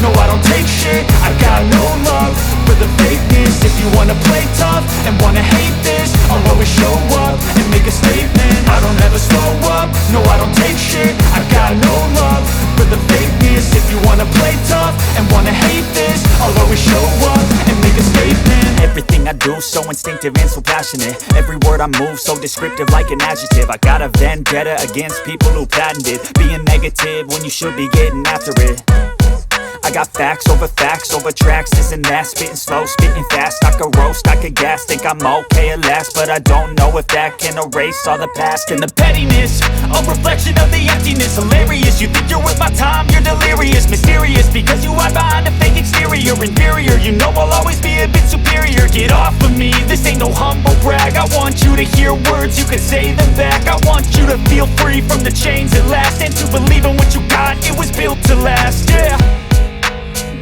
No, I don't take shit, I got no love for the fakeness. If you wanna play tough and wanna hate this, I'll always show up and make a statement. I don't ever slow up, no, I don't take shit, I got no love for the fakeness. If you wanna play tough and wanna hate this, I'll always show up and make a statement. Everything I do so instinctive and so passionate. Every word I move so descriptive like an adjective. I got a vendetta against people who patented being negative when you should be getting after it. I got facts over tracks, this and that. Spitting slow, spitting fast. I could roast, I could gas. Think I'm okay at last, but I don't know if that can erase all the past. And the pettiness, a reflection of the emptiness. Hilarious, you think you're worth my time, you're delirious. Mysterious, because you hide behind a fake exterior. Inferior, you know I'll always be a bit superior. Get off of me, this ain't no humble brag. I want you to hear words, you can say them back. I want you to feel free from the chains at last, and to believe in what you got, it was built to last, yeah.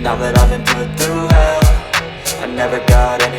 Now that I've been put through hell, I never got anywhere